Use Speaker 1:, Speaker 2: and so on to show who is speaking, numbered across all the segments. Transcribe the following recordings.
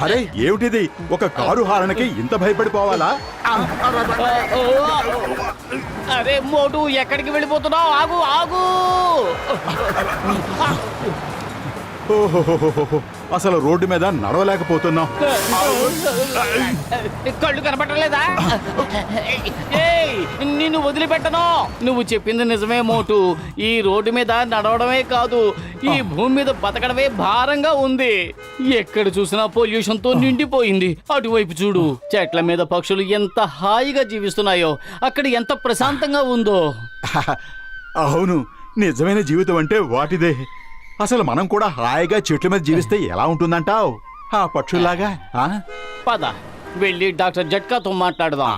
Speaker 1: అరే ఏమిటిది? ఒక కారు హారనకి ఇంత భయపడిపోవాలా?
Speaker 2: అరే మోటు, ఎక్కడికి వెళ్ళిపోతున్నావు? ఆగు ఆగు.
Speaker 1: ఓహో, అసలు రోడ్డు మీద నడవలేకపోతున్నాం.
Speaker 2: కళ్ళు కనపడలేదా? నిన్ను వదిలిపెట్టను. నువ్వు చెప్పింది నిజమే మోటు. ఈ రోడ్డు మీద నడవడమే కాదు, ఈ భూమి మీద బతకడమే భారంగా ఉంది. ఎక్కడ చూసినా పొల్యూషన్ తో నిండిపోయింది. అటువైపు చూడు, చెట్ల మీద పక్షులు ఎంత హాయిగా జీవిస్తున్నాయో, అక్కడ ఎంత ప్రశాంతంగా ఉందో.
Speaker 1: అవును, నిజమైన జీవితం అంటే వాటిదే. అసలు మనం కూడా హాయిగా చెట్ల మీద జీవిస్తే ఎలా ఉంటుందంటావు? ఆ పక్షుల్లాగా.
Speaker 2: పద వెళ్ళి డాక్టర్ జట్కాతో మాట్లాడదాం.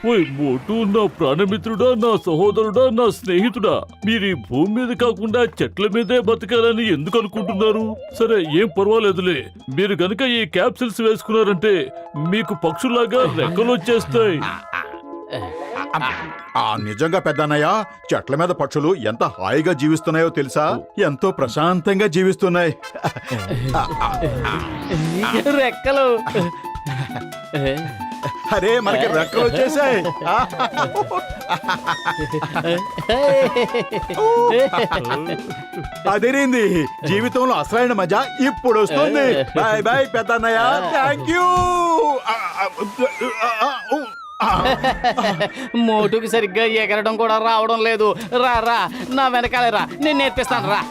Speaker 3: ఓయ్ మోటు, నా ప్రాణమిత్రుడా, నా సహోదరుడా, నా స్నేహితుడా, మీరు ఈ భూమి మీద కాకుండా చెట్ల మీదే బతకాలని ఎందుకు అనుకుంటున్నారు? సరే, ఏం పర్వాలేదులే. మీరు గనక ఈ క్యాప్సిల్స్ వేసుకున్నారంటే మీకు పక్షుల్లాగా రెక్కలు వచ్చేస్తాయి.
Speaker 1: నిజంగా పెద్దన్నయ్య, చెట్ల మీద పక్షులు ఎంత హాయిగా జీవిస్తున్నాయో తెలుసా? ఎంతో ప్రశాంతంగా జీవిస్తున్నాయి.
Speaker 2: రెక్కలు.
Speaker 1: అరే, మనకి రెక్కలు వచ్చేసాయి. అదేరింది. జీవితంలో అసలైన మజా ఇప్పుడు వస్తుంది. బాయ్ బాయ్ పెద్దన్నయ్య. Thank you.
Speaker 2: మోటుకి సరిగ్గా ఎగరడం కూడా రావడం లేదు. రా రా, నా వెనకాలే రా, నేను నేర్పిస్తాను రా.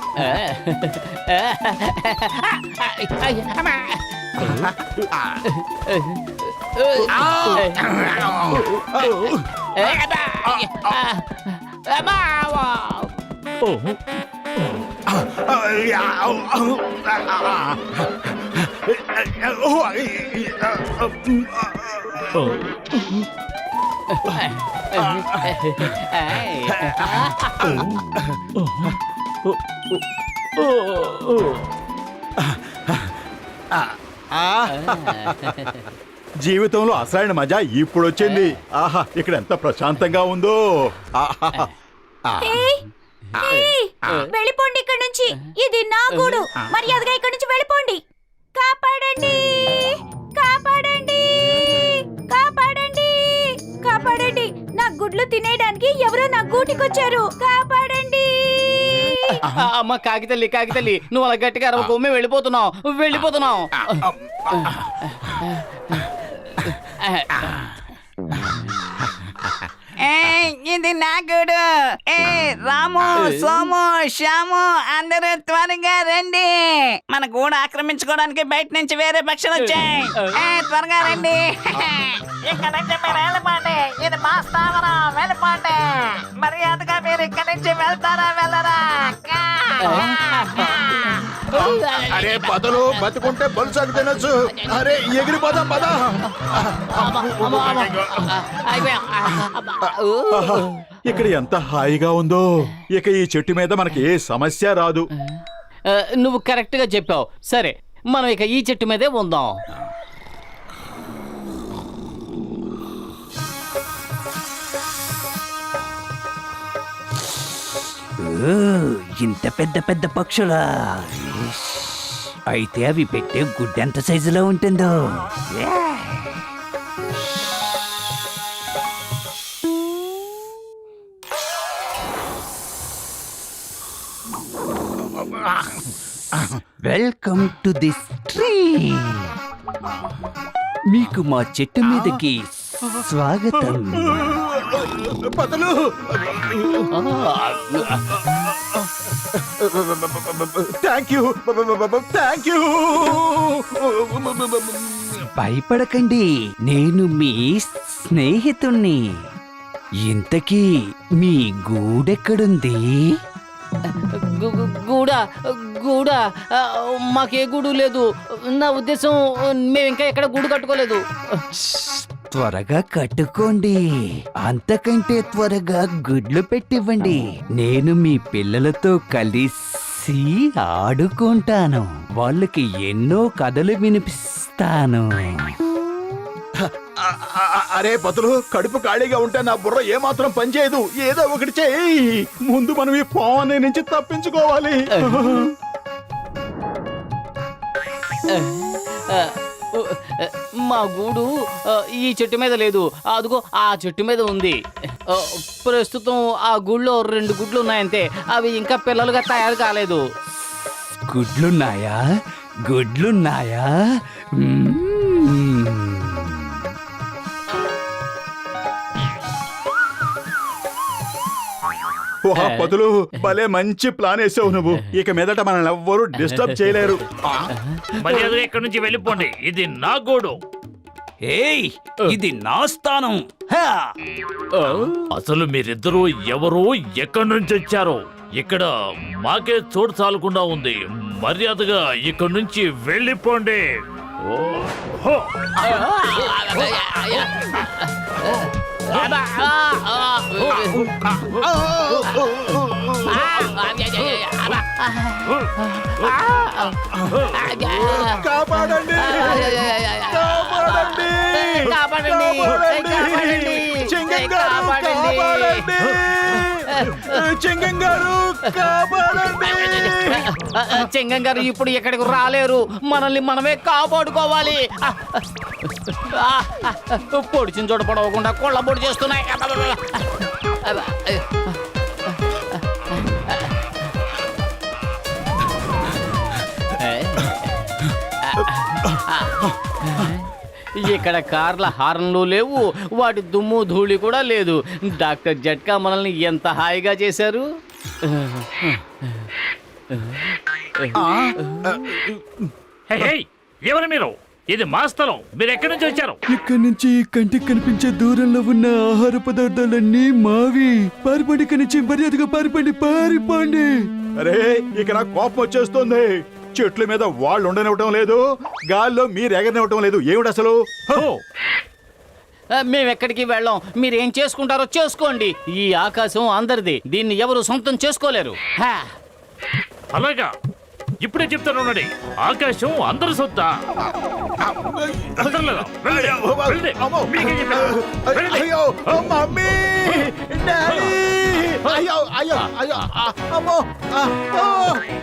Speaker 1: జీవితంలో అసలైన మజా ఇప్పుడు వచ్చింది. ఆహా, ఇక్కడ ఎంత ప్రశాంతంగా ఉందో.
Speaker 4: వెళ్ళిపోండి ఇక్కడ నుంచి. ఇది నా గూడు. మర్యాదగా ఇక్కడ నుంచి వెళ్ళిపోండి. కాపాడండి, కాపాడండి, కాపాడండి, కాపాడండి. నా గుడ్లు తినేయడానికి ఎవరో నా గూటికొచ్చారు. కాపాడండి.
Speaker 2: అమ్మ కాకితల్లి, కాకితల్లి, నువ్వు అలా గట్టిగా అరవకు. మేము వెళ్ళిపోతున్నాం, వెళ్ళిపోతున్నాం.
Speaker 5: ఇది నా గూడు. రాము, సోము, శ్యాము, అందరూ త్వరగా రండి. మన గూడు ఆక్రమించుకోవడానికి బయట నుంచి వేరే పక్షులు వచ్చాయి. త్వరగా రండి. ఇక్కడ నుంచి మీరు వెళ్ళిపోండి. ఇది మా స్థావరం. వెళ్ళిపోండి. మర్యాదగా మీరు ఇక్కడ నుంచి వెళ్తారా వెళ్ళరా?
Speaker 1: అరే పదలు బతుకుంటే బలుసాకు తినొచ్చు. అరే ఎగిరిపోదాం పద. ఇక్కడ ఎంత హాయిగా ఉందో. ఇక ఈ చెట్టు మీద మనకి ఏ సమస్య రాదు.
Speaker 2: నువ్వు కరెక్ట్ గా చెప్పావు. సరే, మనం ఇక ఈ చెట్టు మీదే ఉందాం.
Speaker 5: ఇంత పెద్ద పెద్ద పక్షులా? అయితే అవి పెట్టే గుడ్డ ఎంత సైజులో ఉంటుందో. Welcome to this tree. మీకు మా చెట్టు మీదకి స్వాగతం.
Speaker 1: పదలు. Thank you, thank you.
Speaker 5: భయపడకండి, నేను మీ స్నేహితుణ్ణి. ఇంతకీ మీ గూడెక్కడుంది?
Speaker 2: గూడా గూడా మాకే గూడు లేదు. నా ఉద్దేశం, మేము ఇంకా ఎక్కడ గూడు కట్టుకోలేదు.
Speaker 5: త్వరగా కట్టుకోండి. అంతకంటే త్వరగా గుడ్లు పెట్టివ్వండి. నేను మీ పిల్లలతో కలిసి ఆడుకుంటాను. వాళ్ళకి ఎన్నో కథలు వినిపిస్తాను.
Speaker 1: అరే పతులు, కడుపు ఖాళీగా ఉంటే నా బుర్ర ఏమాత్రం పనిచేయదు. ఏదో ఒకటి చేయి. ముందు మనం ఈ పాము నుంచి తప్పించుకోవాలి.
Speaker 2: మా గూడు ఈ చెట్టు మీద లేదు, అదిగో ఆ చెట్టు మీద ఉంది. ప్రస్తుతం ఆ గూళ్ళో 2 గుడ్లు ఉన్నాయంతే. అవి ఇంకా పిల్లలుగా తయారు కాలేదు.
Speaker 6: గుడ్లున్నాయా? గుడ్లున్నాయా?
Speaker 1: ఓహా పతులు, భలే మంచి ప్లాన్ వేసావు నువ్వు. ఇక మీదట మనల్ని ఎవ్వరూ డిస్టర్బ్ చేయలేరు.
Speaker 3: మర్యాదగా ఇక్కడి నుంచి వెళ్ళిపోండి. ఇది నా గూడు.
Speaker 6: ఏయ్, ఇది నా స్థానం. హా!
Speaker 3: అసలు మీరిద్దరూ ఎవరు, ఎక్కడి నుంచి వచ్చారో? ఇక్కడ మాకే చోటు చాలకుండా ఉంది. మర్యాదగా ఇక్కడి నుంచి వెళ్ళిపోండి. ఓహో!
Speaker 1: కాపాడండి, కాపాడండి, కాపాడండి. చెంగం గారు, కాపాడండి. చెంగం గారు, కాపాడండి.
Speaker 2: చెంగం గారు ఇప్పుడు ఎక్కడికి రాలేరు. మనల్ని మనమే కాపాడుకోవాలి. పొడిచిన చోట పడవకుండా కొళ్ళ పొడి చేస్తున్నాయి. ఇక్కడ కార్ల హార్న్లు లేవు, వాటి దుమ్ము ధూళి కూడా లేదు. డాక్టర్ జట్కా మనల్ని ఎంత హాయిగా చేశారు.
Speaker 3: హే, హే, ఎవరు మీరు? ఇది మా స్థలం. మీరు ఎక్కడి నుంచి వచ్చారు?
Speaker 6: ఇక్కడి నుంచి కంటికి కనిపించే దూరంలో ఉన్న ఆహార పదార్థాలన్నీ మావి. పారిపోండి, ఇక్కడి నుంచి మర్యాదగా పారిపోండి, పారిపోండి.
Speaker 1: అరే, ఇక నాకు కోపం వచ్చేస్తుంది. చెట్ల మీద వాళ్ళు ఉండనివ్వటం లేదు, గాల్లో మీరు ఎగరనివ్వటం లేదు. ఏమిటి అసలు?
Speaker 2: మేము ఎక్కడికి వెళ్ళాం. మీరేం చేసుకుంటారో చేసుకోండి. ఈ ఆకాశం అందరిది, దీన్ని ఎవరు సొంతం చేసుకోలేరు.
Speaker 3: అలాగా? ఇప్పుడే చెప్తాను ఉండండి. ఆకాశం అందరి సొత్తా? కుదరలేదా? వెళ్ళండి, వెళ్ళండి. మీకే చెప్పాను. వెళ్ళండి.
Speaker 1: అయ్యో, మమ్మీ, డాడీ, అయ్యో, అయ్యో, అయ్యో, అమ్మో,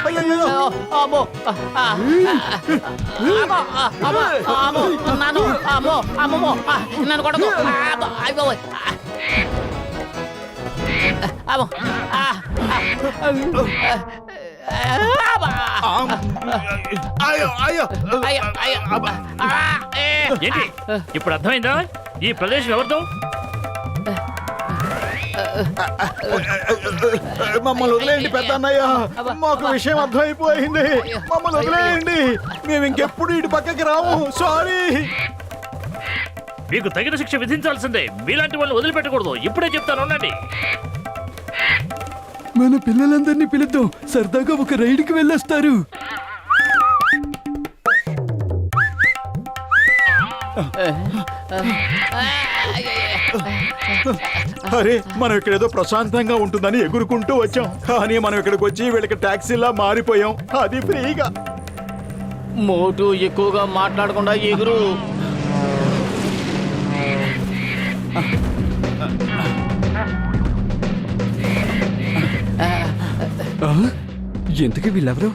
Speaker 1: అయ్యో,
Speaker 2: అమ్మో, నాను, అమ్మో, అమ్మమ్మో, నన్ను కొడదు. అయ్యో, అమ్మో,
Speaker 1: అయ్యో, అయ్యో,
Speaker 3: ఏంటి ఇప్పుడు అర్థమైందా? ఈ ప్రదేశం ఎవరిదో?
Speaker 1: మమ్మల్ని వదిలేయండి పెద్ద అన్నయ్య. మాకు విషయం అర్థమైపోయింది. మమ్మల్ని వదిలేయండి. మేము ఇంకెప్పుడు ఇటు పక్కకి రాము. సారీ.
Speaker 3: మీకు తగిన శిక్ష విధించాల్సిందే. మీలాంటి వాళ్ళని వదిలిపెట్టకూడదు. ఇప్పుడే చెప్తాను ఉండండి.
Speaker 6: మన పిల్లలందరినీ పిలుద్దాం, సరదాగా ఒక రైడ్కి వెళ్ళొస్తారు.
Speaker 1: అరే, మనం ఇక్కడ ఏదో ప్రశాంతంగా ఉంటుందని ఎగురుకుంటూ వచ్చాం, కానీ మనం ఇక్కడికి వచ్చి వీళ్ళకి టాక్సీలా మారిపోయాం. అది ఫ్రీగా.
Speaker 2: మోటు ఎక్కువగా మాట్లాడకుండా ఎగురు.
Speaker 6: ఎందుకు వీళ్ళెవరు?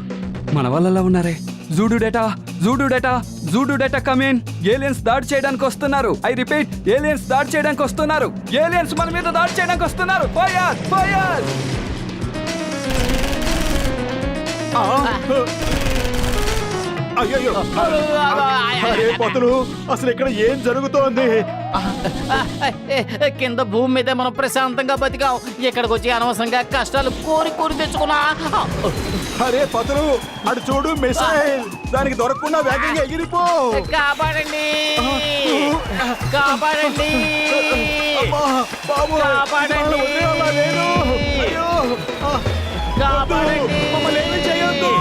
Speaker 6: మన వాళ్ళలా ఉన్నారే. జూడు డేటా, జూడు డేటా, జూడు డేటా కమిన్. ఏలియన్స్ దాడి చేయడానికి వస్తున్నారు. ఐ రిపీట్, ఏలియన్స్ దాడి చేయడానికి వస్తున్నారు. ఏలియన్స్ మన మీద దాడి చేయడానికి వస్తున్నారు. Fire, fire.
Speaker 1: అయ్యో, అరే పతులు, అసలు ఇక్కడ ఏం జరుగుతోంది?
Speaker 2: కింద భూమి మీద మనం ప్రశాంతంగా బతికాం. ఇక్కడికి వచ్చి అనవసరంగా కష్టాలు కోరి కోరి తెచ్చుకున్నా.
Speaker 1: అరే పతులు, అటు చూడు, మిసైల్. దానికి దొరకకుండా వేగంగా ఎగిరిపో.
Speaker 2: కాపాడండి, కాపాడండి,
Speaker 1: అమ్మా, బాబు,
Speaker 2: కాపాడండి,
Speaker 1: వదిలేయాలా నేను? అయ్యో,
Speaker 2: కాపాడండి.
Speaker 1: మమ్మల్ని ఏమీ చేయొద్దు.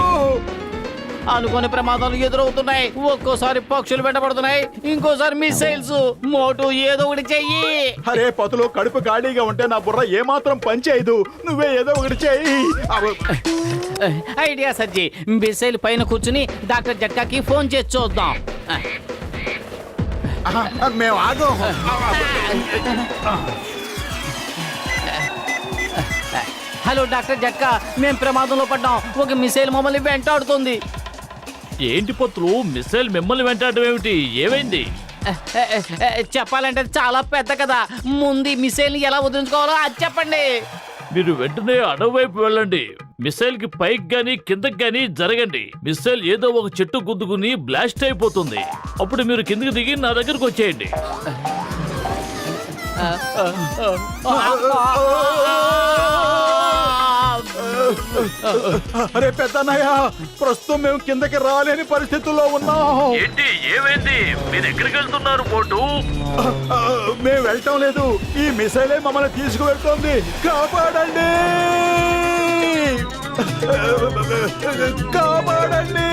Speaker 2: అనుకోని ప్రమాదాలు ఎదురవుతున్నాయి. ఒక్కోసారి పక్షులు వెంటబడుతున్నాయి, ఇంకోసారి మిసైల్స్. మోటు ఏదో ఒకటి చెయ్యి.
Speaker 1: అరే పతులు, కడుపు ఖాళీగా ఉంటే నా బుర్ర ఏమాత్రం పనిచేయదు. నువ్వే ఏదో ఒకటి చెయ్యి.
Speaker 2: ఐడియా సజ్జి. మిసైల్ పైన కూర్చుని డాక్టర్ జట్కాకి ఫోన్ చేసి చూద్దాం.
Speaker 1: మేము ఆగం.
Speaker 2: హలో డాక్టర్ జట్కా, మేము ప్రమాదంలో పడ్డాం. ఒక మిసైల్ మమ్మల్ని వెంటాడుతుంది.
Speaker 3: ఏంటి పత్రులు, మిస్సైల్ మిమ్మల్ని వెంటాడడం ఏమిటి? ఏమైంది?
Speaker 2: చెప్పాలంటే చాలా పెద్ద కదా. ముందు ఈ మిసైల్ని ఎలా వదిలించుకోవాలో అది చెప్పండి.
Speaker 3: మీరు వెంటనే అడవి వైపు వెళ్ళండి. మిసైల్ కి పైకి గాని కిందకి గాని జరగండి. మిసైల్ ఏదో ఒక చెట్టు గుద్దుకుని బ్లాస్ట్ అయిపోతుంది. అప్పుడు మీరు కిందకి దిగి నా దగ్గరకు వచ్చేయండి.
Speaker 1: అరే పెద్దన్నయ్య, ప్రస్తుతం మేము కిందకి రాలేని పరిస్థితుల్లో ఉన్నాం.
Speaker 3: ఏంటి, ఏమైంది? మీరు ఎక్కడికి వెళ్తున్నారు బోటు?
Speaker 1: మేము వెళ్ళటం లేదు, ఈ మిసైలే మమ్మల్ని తీసుకువెళ్తోంది. కాపాడండి, కాపాడండి.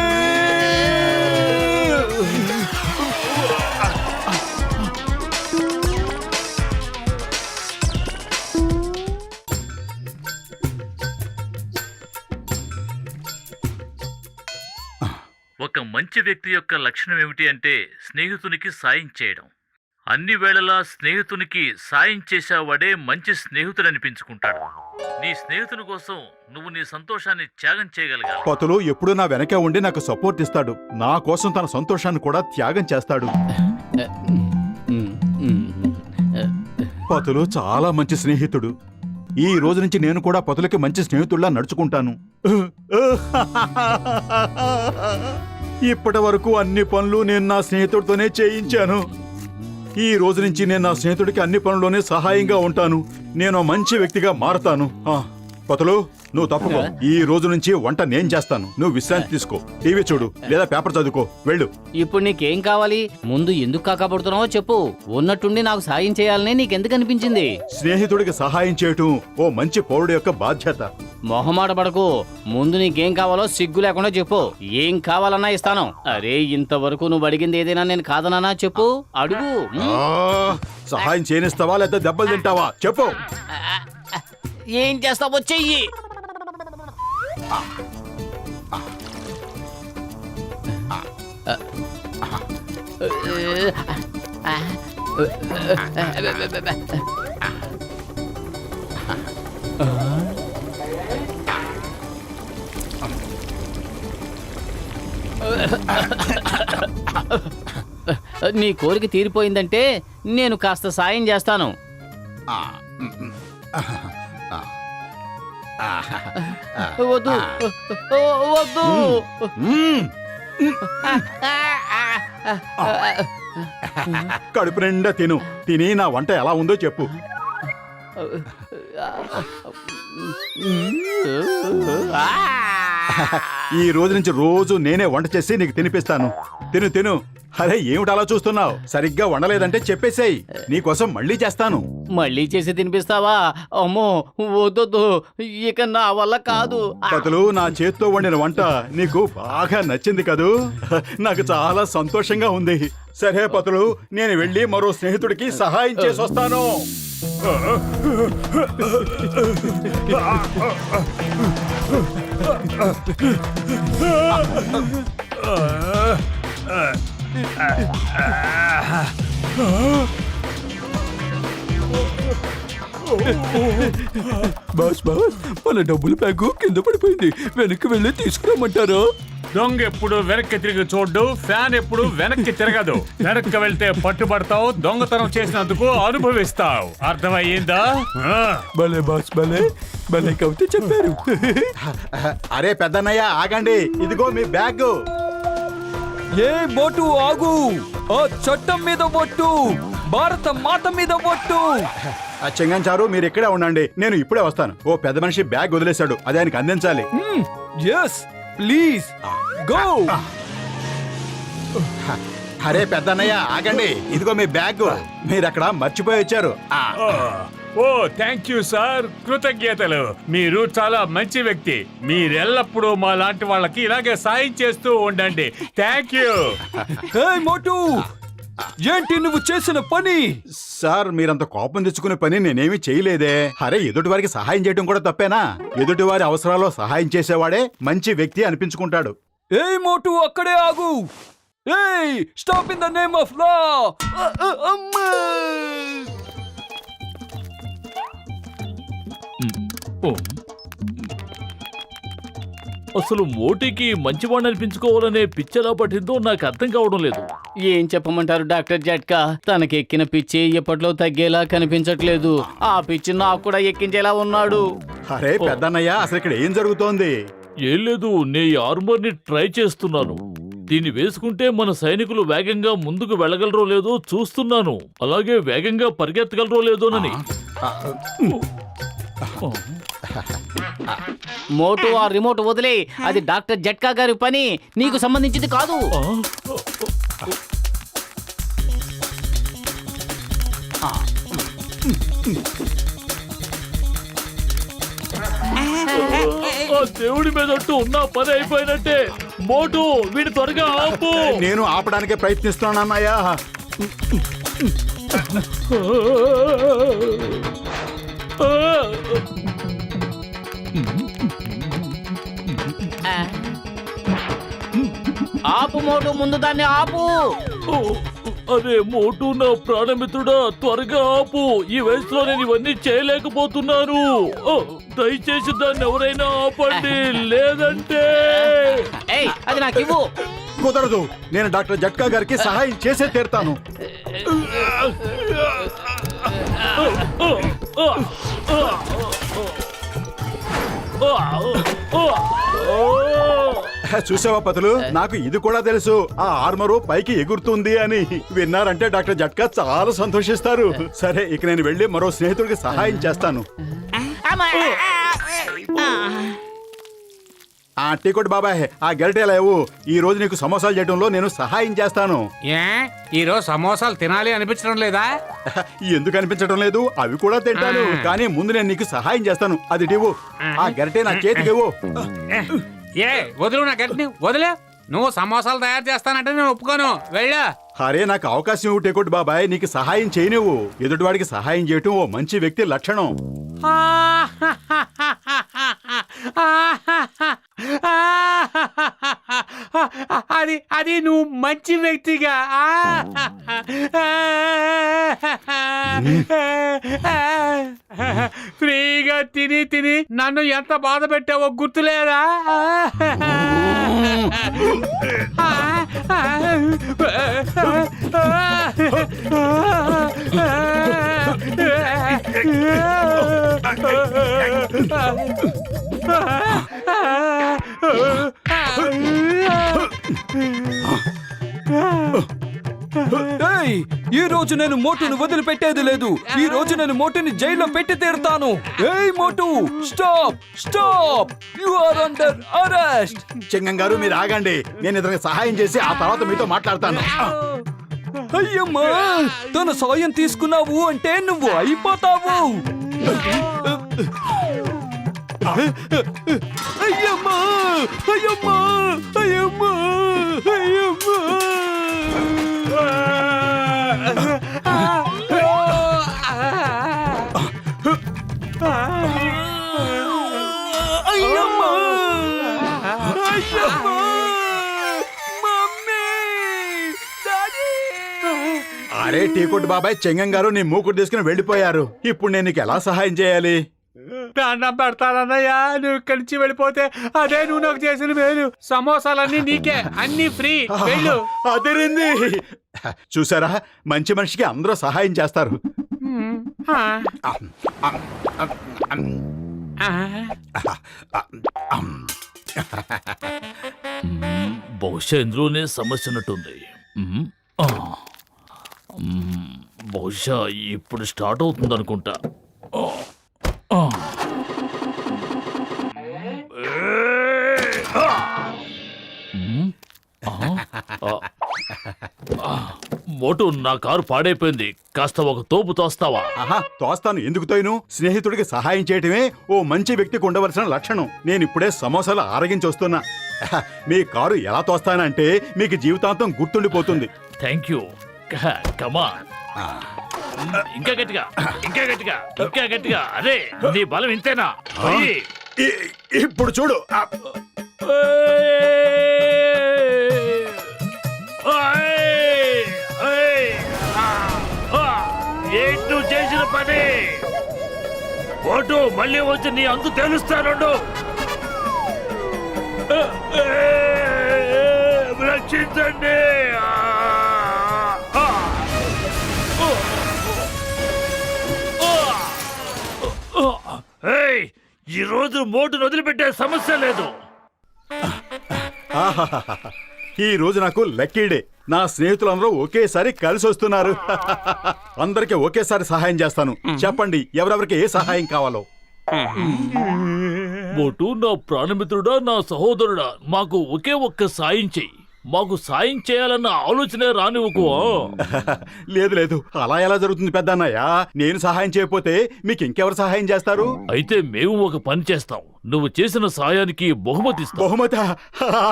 Speaker 3: ఒక మంచి వ్యక్తి యొక్క లక్షణం ఏమిటి అంటే స్నేహితునికి సాయం చేయడం. అన్ని వేళలా స్నేహితునికి సాయం చేసేవాడే మంచి స్నేహితుడు అనిపించుకుంటాడు. నీ స్నేహితుని కోసం నువ్వు నీ సంతోషాన్ని త్యాగం చేయగలగాలి.
Speaker 1: పతులు ఎప్పుడూ నా వెనకే ఉండి నాకు సపోర్ట్ ఇస్తాడు. నా కోసం తన సంతోషాన్ని కూడా త్యాగం చేస్తాడు. పతులు చాలా మంచి స్నేహితుడు. ఈ రోజు నుంచి నేను కూడా పతులకి మంచి స్నేహితుల్లా నడుచుకుంటాను. ఇప్పటి వరకు అన్ని పనులు నేను నా స్నేహితుడితోనే చేయించాను. ఈ రోజు నుంచి నేను నా స్నేహితుడికి అన్ని పనుల్లోనే సహాయంగా ఉంటాను. నేను మంచి వ్యక్తిగా మారతాను. పతులు, నువ్వు తప్పుకో. ఈ రోజు నుంచి వంట నేను చేస్తాను. నువ్వు విశ్రాంతి తీసుకో, టీవీ చూడు లేదా పేపర్ చదువుకో. వెళ్ళు.
Speaker 2: ఇప్పుడు నీకేం కావాలి? ముందు ఎందుకు కాకపడుతున్నావో చెప్పు. ఉన్నట్టుండి నాకు సాయం చేయాలని నీకెందుకు అనిపించింది?
Speaker 1: స్నేహితుడికి సహాయం చేయటం ఓ మంచి పౌరుడు యొక్క బాధ్యత.
Speaker 2: మొహమాట పడకు. ముందు నీకేం కావాలో సిగ్గు లేకుండా చెప్పు. ఏం కావాలన్నా ఇస్తాను. అరే, ఇంతవరకు నువ్వు అడిగింది ఏదైనా నేను కాదనా? చెప్పు, అడుగు.
Speaker 1: సహాయం చేయనిస్తావా లేదా దెబ్బలు తింటావా? చెప్పు.
Speaker 2: ఏం చేస్తావో చెయ్యి. నీ కోరిక తీరిపోయిందంటే నేను కాస్త సాయం చేస్తాను. వద్దు, వద్దు.
Speaker 1: కడుపు నిండా తిను. తిని నా వంట ఎలా ఉందో చెప్పు. ఈ రోజు నుంచి రోజు నేనే వంట చేసి నీకు తినిపిస్తాను. తిను తిను. అరే, ఏమిటి అలా చూస్తున్నావు? సరిగ్గా వండలేదంటే చెప్పేసేయ్, నీకోసం మళ్ళీ చేస్తాను.
Speaker 2: మళ్ళీ చేసి తినిపిస్తావా? అమ్మో, వద్దొద్దు, ఇక నా వల్ల కాదు.
Speaker 1: పతులు, నా చేత్తో వండిన వంట నీకు బాగా నచ్చింది కదూ? నాకు చాలా సంతోషంగా ఉంది. సరే పతులు, నేను వెళ్ళి మరో స్నేహితుడికి సహాయం చేసి వస్తాను.
Speaker 6: బాస్ బాస్, మన డబ్బుల బ్యాగు కింద పడిపోయింది. వెనక్కి వెళ్ళి తీసుకురమ్మంటారా?
Speaker 7: దొంగ ఎప్పుడు వెనక్కి తిరిగి చూడ్డు, ఫ్యాన్ ఎప్పుడు వెనక్కి తిరగదు. వెనక్కి వెళ్తే పట్టుబడతావు, దొంగతనం చేసినందుకు అనుభవిస్తావు. అర్థమయ్యిందా?
Speaker 6: భలే బాస్, భలే భలే కవిత చెప్పారు.
Speaker 1: అరే పెద్దన్నయ్య, ఆగండి. ఇదిగో మీ బ్యాగ్.
Speaker 6: ఏ బోటు ఆగు! ఆ చట్టం మీద బొట్టు, భారత మాత మీద బొట్టు.
Speaker 1: చెంగంచారు, మీరు ఇక్కడే ఉండండి, నేను ఇప్పుడే వస్తాను. ఓ పెద్ద మనిషి బ్యాగ్ వదిలేశాడు, అది ఆయనకి అందించాలి.
Speaker 6: Yes please go.
Speaker 1: అరే పెద్దన్నయ్య, ఆగండి. ఇదిగో మీ బ్యాగ్. మీరు అక్కడ మర్చిపోయి వచ్చారు.
Speaker 7: ఓ థ్యాంక్ యూ సార్, కృతజ్ఞతలు. మీరు చాలా మంచి వ్యక్తి. మీరెల్లప్పుడూ మా లాంటి వాళ్ళకి ఇలాగే సాయం చేస్తూ ఉండండి. Thank you.
Speaker 6: హే మోటు, ఏంటి నువ్వు చేసిన పని?
Speaker 1: సార్, మీరంత కోపం తెచ్చుకునే పని నేనేమీ చేయలేదే. అరే, ఎదుటి వారికి సహాయం చేయడం కూడా తప్పేనా? ఎదుటి వారి అవసరాల్లో సహాయం చేసేవాడే మంచి వ్యక్తి అనిపించుకుంటాడు.
Speaker 6: ఏ మోటు, అక్కడే ఆగు. ఏయ్ stop in the name of law.
Speaker 3: అసలు మోటీకి మంచివాడిని అనిపించుకోవాలనే పిచ్చెలా పట్టిందో నాకు అర్థం కావడం లేదు.
Speaker 2: ఏం చెప్పమంటారు డాక్టర్ జట్కా? తనకెక్కిన పిచ్చి ఎప్పట్లో తగ్గేలా కనిపించట్లేదు. ఆ పిచ్చి నాకు కూడా ఎక్కించేలా ఉన్నాడు.
Speaker 1: అరే పెద్దన్నయ్య, అసలు ఇక్కడ ఏం జరుగుతోంది?
Speaker 3: ఏం లేదు, నే ఈ ఆర్మర్ ని ట్రై చేస్తున్నాను. దీన్ని వేసుకుంటే మన సైనికులు వేగంగా ముందుకు వెళ్ళగలరో లేదో చూస్తున్నాను. అలాగే వేగంగా పరిగెత్తగలరో లేదోనని.
Speaker 2: మోటు ఆ రిమోట్ వదిలే, అది డాక్టర్ జట్కా గారి పని, నీకు సంబంధించింది కాదు.
Speaker 3: ఆ దేవుడి మీదట్టు ఉన్న పని అయిపోయినట్టే. మోటు వీడి త్వరగా ఆపు.
Speaker 1: నేను ఆపడానికే ప్రయత్నిస్తున్నాను అన్నయ్య.
Speaker 2: ఆపు మోటు, ముందు దాన్ని ఆపు.
Speaker 3: అరే మోటు నా ప్రాణమిత్రుడా, త్వరగా ఆపు. ఈ వయసులో నేను ఇవన్నీ చేయలేకపోతున్నాను. దయచేసి దాన్ని ఎవరైనా ఆపండి, లేదంటే.
Speaker 2: ఏయ్, అది నాకు ఇవ్వు.
Speaker 1: కుదరదు, నేను డాక్టర్ జట్కా గారికి సహాయం చేసే తీరుతాను. చూసావా పతులు, నాకు ఇది కూడా తెలుసు, ఆ ఆర్మరు పైకి ఎగురుతుంది అని. విన్నారంటే డాక్టర్ జట్కా చాలా సంతోషిస్తారు. సరే, ఇక నేను వెళ్ళి మరో స్నేహితుడికి సహాయం చేస్తాను. ఆ టీకోటి బాబాయ్, ఆ గరిటెలేవు. ఈ రోజు నీకు సమోసాలు చేయడంలో నేను సహాయం చేస్తాను.
Speaker 8: ఈరోజు సమోసాలు తినాలి అనిపించడం లేదా?
Speaker 1: ఎందుకు అనిపించడం లేదు? అవి కూడా తింటాను, కానీ ముందు నేను నీకు సహాయం చేస్తాను. అది ఇవ్వు, ఆ గరిటె నా చేతికి ఇవ్వు.
Speaker 8: వదులు నా గట్టిని వదిలే. నువ్వు సమోసాలు తయారు చేస్తానంటే నేను ఒప్పుకోను. వెళ్ళా.
Speaker 1: అరే నాకు అవకాశం ఇవ్వు టీకోటి బాబాయ్, నీకు సహాయం చేయనివ్వు. ఎదుటివాడికి సహాయం చేయటం ఓ మంచి వ్యక్తి లక్షణం.
Speaker 8: అది నువ్వు మంచి వ్యక్తిగా ఫ్రీగా తిని తిని నన్ను ఎంత బాధ పెట్టావో గుర్తులేదా?
Speaker 6: ఈ రోజు నేను మోటును వదిలిపెట్టేది లేదు. ఈ రోజు నేను మోటుని జైల్లో పెట్టి తీరుతాను. ఏయ్ Motu, stop stop, you are under arrest.
Speaker 1: Chengam గారు, మీరు ఆగండి. నేను ఇతనికి సహాయం చేసి ఆ తర్వాత మీతో మాట్లాడతాను.
Speaker 6: అయ్యమ్మా, తన సాయం తీసుకున్నావు అంటే నువ్వు అయిపోతావు. అయ్యమ్మా అయ్యమ్మా అయ్యమ్మా అయ్యమ్మా. అయ్యమ్మా అయ్యమ్మా, మమ్మీ, డాడీ.
Speaker 1: అరే టీకోటి బాబాయ్, చెంగం గారు నీ మూకుడు తీసుకుని వెళ్ళిపోయారు. ఇప్పుడు నేను నీకు ఎలా సహాయం చేయాలి?
Speaker 8: దండం పెడతానన్నయ్యా, నువ్వు ఇక్కడి నుంచి వెళ్ళిపోతే అదే నువ్వు నాకు చేసిన మేలు. సమోసాలన్నీ నీకే, అన్ని ఫ్రీ. వెళ్ళు.
Speaker 1: అదిరింది. చూసారా, మంచి మనిషికి అందరూ సహాయం చేస్తారు.
Speaker 3: బహుశా ఇందులోనే సమస్య ఉన్నట్టుంది. బహుశా ఇప్పుడు స్టార్ట్ అవుతుంది అనుకుంటా. మోటు, నా కారు పాడైపోయింది. కాస్త ఒక తోపు తోస్తావా?
Speaker 1: ఆహా, తోస్తాను. ఎందుకు తోయను? స్నేహితుడికి సహాయం చేయటమే ఓ మంచి వ్యక్తికి ఉండవలసిన లక్షణం. నేను ఇప్పుడే సమోసాలు ఆరగించి వస్తున్నా. మీ కారు ఎలా తోస్తానంటే మీకు జీవితాంతం గుర్తుండిపోతుంది.
Speaker 3: Thank you. కమా, ఇంకా గట్టిగా, ఇంకా గట్టిగా, ఇంకా గట్టిగా. అదే నీ బలం ఇంతేనా?
Speaker 1: ఇప్పుడు చూడు.
Speaker 3: మోటు మళ్ళీ వచ్చి నీ అంతు తెలుస్తాను. రక్షించండి. ఈ రోజు మోటును వదిలిపెట్టే సమస్య లేదు.
Speaker 1: ఆహాహాహా. ఈ రోజు నాకు లక్కీ డే. నా స్నేహితులందరూ ఒకేసారి కలిసి వస్తున్నారు. అందరికి ఒకేసారి సహాయం చేస్తాను. చెప్పండి ఎవరెవరికి ఏ సహాయం కావాలో.
Speaker 3: మోటు నా ప్రాణమిత్రుడా, నా సహోదరుడా, మాకు ఒకే ఒక్క సాయం చెయ్యి. మాకు సాయం చేయాలన్న ఆలోచనే రానివ్వకు.
Speaker 1: లేదు లేదు, అలా ఎలా జరుగుతుంది పెద్దన్నయ్య? నేను సహాయం చేయకపోతే మీకు ఇంకెవరు సహాయం చేస్తారు?
Speaker 3: అయితే మేము ఒక పని చేస్తాం. నువ్వు చేసిన సాయానికి బహుమతి ఇస్తాం.
Speaker 1: బహుమత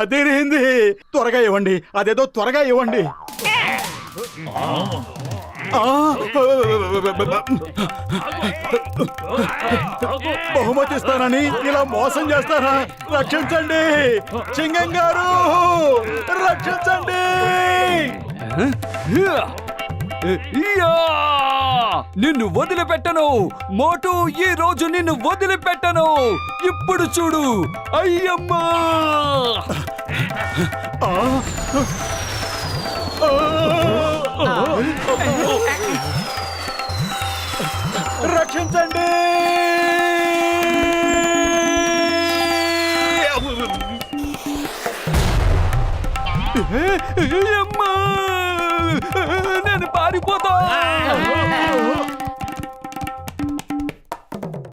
Speaker 1: అదేంది? త్వరగా ఇవ్వండి, అదేదో త్వరగా ఇవ్వండి. ఆ, బహుమతి ఇస్తానని ఇలా మోసం చేస్తారా? రక్షించండి చింగం గారు, రక్షించండి.
Speaker 6: యా! నిన్ను వదిలిపెట్టను మోటు, ఈ రోజు నిన్ను వదిలిపెట్టను. ఇప్పుడు చూడు. అయ్యమ్మా!
Speaker 1: రక్షించండి.
Speaker 6: అయ్యమ్మా! నేను పారిపోతా.